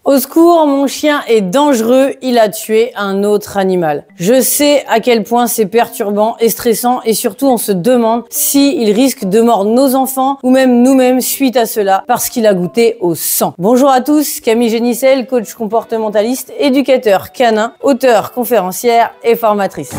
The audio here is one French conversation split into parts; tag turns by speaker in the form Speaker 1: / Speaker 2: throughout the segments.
Speaker 1: Au secours, mon chien est dangereux, il a tué un autre animal. Je sais à quel point c'est perturbant et stressant et surtout on se demande s'il risque de mordre nos enfants ou même nous-mêmes suite à cela parce qu'il a goûté au sang. Bonjour à tous, Camille Génissel, coach comportementaliste, éducateur canin, auteur, conférencière et formatrice.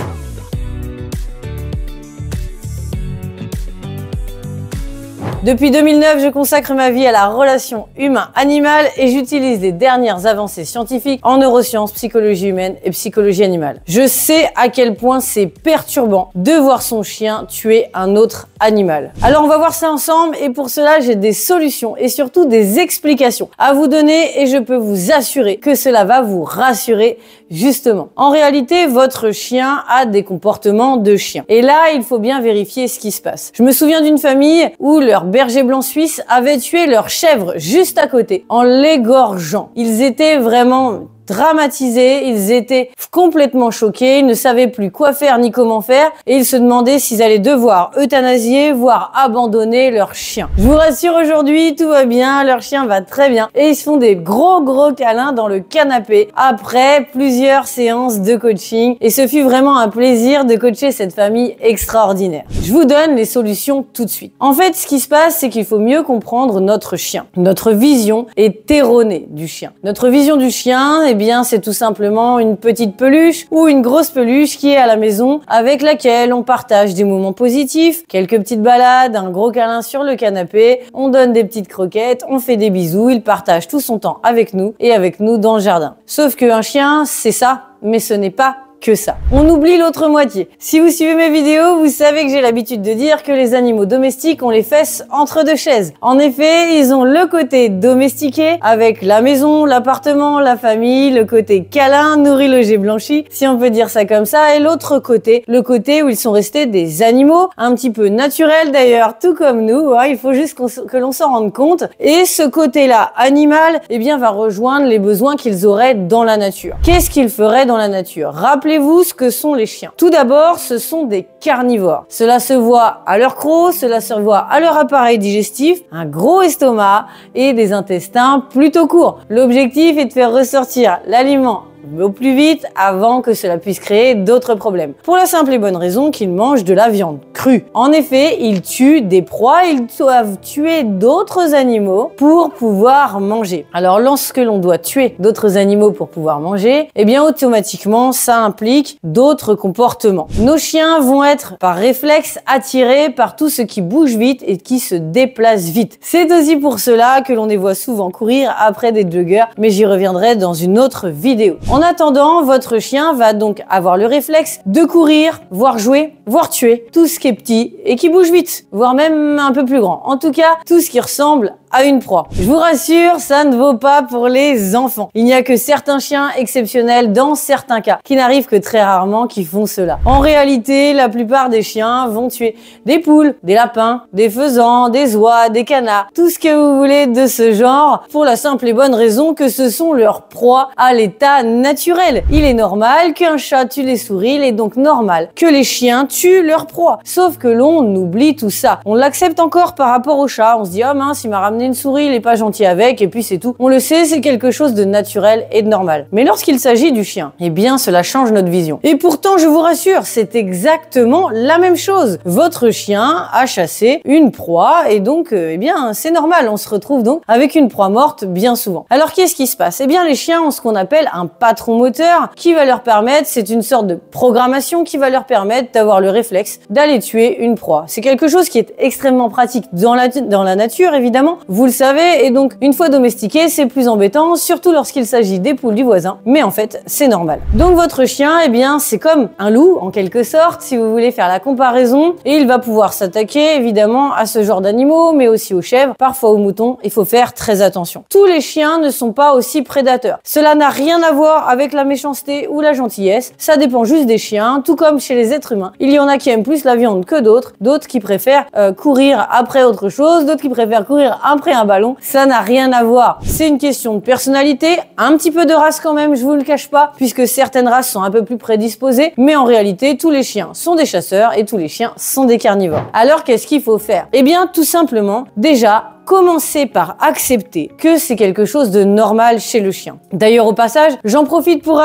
Speaker 1: Depuis 2009, je consacre ma vie à la relation humain-animal et j'utilise les dernières avancées scientifiques en neurosciences, psychologie humaine et psychologie animale. Je sais à quel point c'est perturbant de voir son chien tuer un autre animal. Alors on va voir ça ensemble et pour cela j'ai des solutions et surtout des explications à vous donner et je peux vous assurer que cela va vous rassurer justement. En réalité, votre chien a des comportements de chien. Et là, il faut bien vérifier ce qui se passe. Je me souviens d'une famille où leur berger blanc suisse avait tué leur chèvre juste à côté en l'égorgeant. Ils étaient vraiment dramatisés, ils étaient complètement choqués, ils ne savaient plus quoi faire ni comment faire et ils se demandaient s'ils allaient devoir euthanasier, voire abandonner leur chien. Je vous rassure aujourd'hui, tout va bien, leur chien va très bien et ils se font des gros câlins dans le canapé après plusieurs séances de coaching et ce fut vraiment un plaisir de coacher cette famille extraordinaire. Je vous donne les solutions tout de suite. En fait, ce qui se passe, c'est qu'il faut mieux comprendre notre chien. Notre vision est erronée du chien. Notre vision du chien, eh bien, c'est tout simplement une petite peluche ou une grosse peluche qui est à la maison avec laquelle on partage des moments positifs, quelques petites balades, un gros câlin sur le canapé, on donne des petites croquettes, on fait des bisous, il partage tout son temps avec nous et avec nous dans le jardin. Sauf qu'un chien, c'est ça, mais ce n'est pas que ça. On oublie l'autre moitié. Si vous suivez mes vidéos, vous savez que j'ai l'habitude de dire que les animaux domestiques ont les fesses entre deux chaises. En effet, ils ont le côté domestiqué avec la maison, l'appartement, la famille, le côté câlin, nourri, logé, blanchi, si on peut dire ça comme ça, et l'autre côté, le côté où ils sont restés des animaux, un petit peu naturels d'ailleurs, tout comme nous, hein, il faut juste que l'on s'en rende compte. Et ce côté-là, animal, eh bien, va rejoindre les besoins qu'ils auraient dans la nature. Qu'est-ce qu'ils feraient dans la nature? Rappelez-vous ce que sont les chiens. Tout d'abord, ce sont des carnivores. Cela se voit à leur croc, cela se voit à leur appareil digestif, un gros estomac et des intestins plutôt courts. L'objectif est de faire ressortir l'aliment au plus vite avant que cela puisse créer d'autres problèmes. Pour la simple et bonne raison qu'ils mangent de la viande crue. En effet, ils tuent des proies, ils doivent tuer d'autres animaux pour pouvoir manger. Alors lorsque l'on doit tuer d'autres animaux pour pouvoir manger, eh bien automatiquement ça implique d'autres comportements. Nos chiens vont être par réflexe attirés par tout ce qui bouge vite et qui se déplace vite. C'est aussi pour cela que l'on les voit souvent courir après des joggers, mais j'y reviendrai dans une autre vidéo. En attendant, votre chien va donc avoir le réflexe de courir, voire jouer, voire tuer tout ce qui est petit et qui bouge vite, voire même un peu plus grand. En tout cas, tout ce qui ressemble à une proie. Je vous rassure, ça ne vaut pas pour les enfants. Il n'y a que certains chiens exceptionnels dans certains cas, qui n'arrivent que très rarement qui font cela. En réalité, la plupart des chiens vont tuer des poules, des lapins, des faisans, des oies, des canards, tout ce que vous voulez de ce genre, pour la simple et bonne raison que ce sont leurs proies à l'état naturel. Il est normal qu'un chat tue les souris, il est donc normal que les chiens tuent leurs proies. Sauf que l'on oublie tout ça. On l'accepte encore par rapport au chat. On se dit, oh mince, il m'a ramené une souris, il est pas gentil avec, et puis c'est tout. On le sait, c'est quelque chose de naturel et de normal. Mais lorsqu'il s'agit du chien, eh bien, cela change notre vision. Et pourtant, je vous rassure, c'est exactement la même chose. Votre chien a chassé une proie, et donc, eh bien, c'est normal. On se retrouve donc avec une proie morte bien souvent. Alors, qu'est-ce qui se passe? Eh bien, les chiens ont ce qu'on appelle un patron moteur qui va leur permettre, c'est une sorte de programmation qui va leur permettre d'avoir le réflexe d'aller tuer une proie. C'est quelque chose qui est extrêmement pratique dans la nature, évidemment. Vous le savez, et donc une fois domestiqué, c'est plus embêtant, surtout lorsqu'il s'agit des poules du voisin, mais en fait, c'est normal. Donc votre chien, eh bien, c'est comme un loup, en quelque sorte, si vous voulez faire la comparaison, et il va pouvoir s'attaquer, évidemment, à ce genre d'animaux, mais aussi aux chèvres, parfois aux moutons. Il faut faire très attention. Tous les chiens ne sont pas aussi prédateurs. Cela n'a rien à voir avec la méchanceté ou la gentillesse, ça dépend juste des chiens, tout comme chez les êtres humains. Il y en a qui aiment plus la viande que d'autres, d'autres qui préfèrent courir après autre chose, d'autres qui préfèrent courir après un ballon, ça n'a rien à voir. C'est une question de personnalité, un petit peu de race quand même, je vous le cache pas, puisque certaines races sont un peu plus prédisposées, mais en réalité, tous les chiens sont des chasseurs et tous les chiens sont des carnivores. Alors, qu'est-ce qu'il faut faire? Eh bien, tout simplement, déjà, commencer par accepter que c'est quelque chose de normal chez le chien. D'ailleurs, au passage, j'en profite pour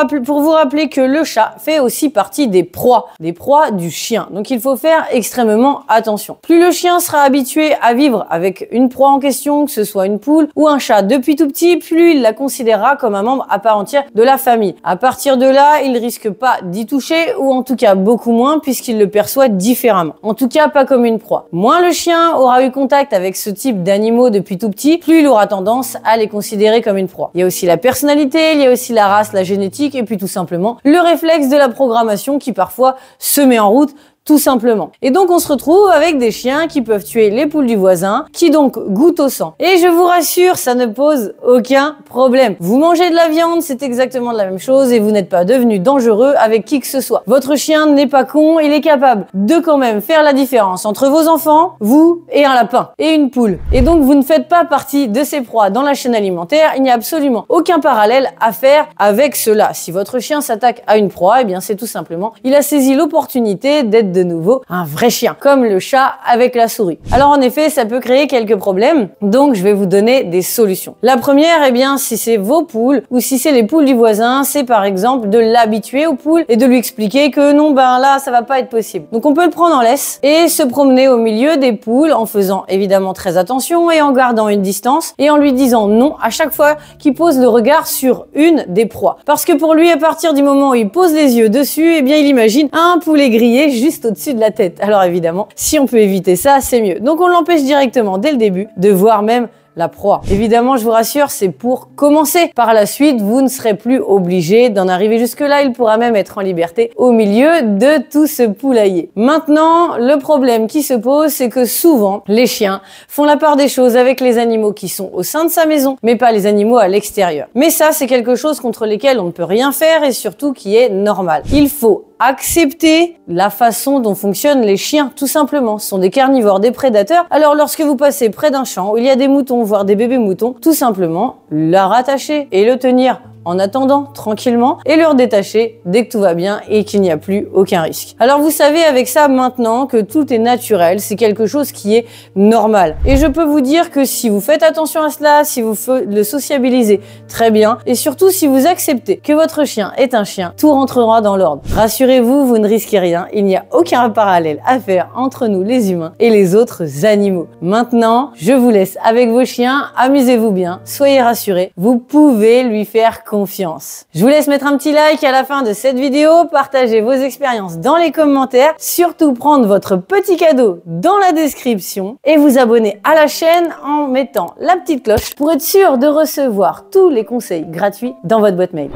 Speaker 1: vous rappeler que le chat fait aussi partie des proies du chien. Donc il faut faire extrêmement attention. Plus le chien sera habitué à vivre avec une proie en question, que ce soit une poule ou un chat depuis tout petit, plus il la considérera comme un membre à part entière de la famille. À partir de là, il risque pas d'y toucher, ou en tout cas beaucoup moins, puisqu'il le perçoit différemment. En tout cas, pas comme une proie. Moins le chien aura eu contact avec ce type d'animaux depuis tout petit, plus il aura tendance à les considérer comme une proie. Il y a aussi la personnalité, il y a aussi la race, la génétique, et puis tout simplement le réflexe de la programmation qui parfois se met en route tout simplement. Et donc on se retrouve avec des chiens qui peuvent tuer les poules du voisin, qui donc goûtent au sang. Et je vous rassure, ça ne pose aucun problème. Vous mangez de la viande, c'est exactement la même chose et vous n'êtes pas devenu dangereux avec qui que ce soit. Votre chien n'est pas con, il est capable de quand même faire la différence entre vos enfants, vous et un lapin et une poule. Et donc vous ne faites pas partie de ces proies dans la chaîne alimentaire, il n'y a absolument aucun parallèle à faire avec cela. Si votre chien s'attaque à une proie, eh bien c'est tout simplement, il a saisi l'opportunité d'être de nouveau un vrai chien, comme le chat avec la souris. Alors en effet, ça peut créer quelques problèmes, donc je vais vous donner des solutions. La première, eh bien, si c'est vos poules ou si c'est les poules du voisin, c'est par exemple de l'habituer aux poules et de lui expliquer que non, ben là, ça va pas être possible. Donc on peut le prendre en laisse et se promener au milieu des poules en faisant évidemment très attention et en gardant une distance et en lui disant non à chaque fois qu'il pose le regard sur une des proies. Parce que pour lui, à partir du moment où il pose les yeux dessus, eh bien, il imagine un poulet grillé juste au-dessus de la tête. Alors évidemment, si on peut éviter ça, c'est mieux. Donc on l'empêche directement dès le début de voir même la proie. Évidemment, je vous rassure, c'est pour commencer. Par la suite, vous ne serez plus obligé d'en arriver jusque-là. Il pourra même être en liberté au milieu de tout ce poulailler. Maintenant, le problème qui se pose, c'est que souvent, les chiens font la part des choses avec les animaux qui sont au sein de sa maison, mais pas les animaux à l'extérieur. Mais ça, c'est quelque chose contre lesquels on ne peut rien faire et surtout qui est normal. Il faut accepter la façon dont fonctionnent les chiens, tout simplement. Ce sont des carnivores, des prédateurs. Alors lorsque vous passez près d'un champ où il y a des moutons, voire des bébés moutons, tout simplement la rattacher et le tenir en attendant tranquillement et le redétacher dès que tout va bien et qu'il n'y a plus aucun risque. Alors vous savez avec ça maintenant que tout est naturel, c'est quelque chose qui est normal. Et je peux vous dire que si vous faites attention à cela, si vous le sociabilisez très bien et surtout si vous acceptez que votre chien est un chien, tout rentrera dans l'ordre. Rassurez-vous, vous ne risquez rien, il n'y a aucun parallèle à faire entre nous les humains et les autres animaux. Maintenant, je vous laisse avec vos chiens, amusez-vous bien, soyez rassurés, vous pouvez lui faire confiance. Je vous laisse mettre un petit like à la fin de cette vidéo, partagez vos expériences dans les commentaires, surtout prendre votre petit cadeau dans la description et vous abonner à la chaîne en mettant la petite cloche pour être sûr de recevoir tous les conseils gratuits dans votre boîte mail.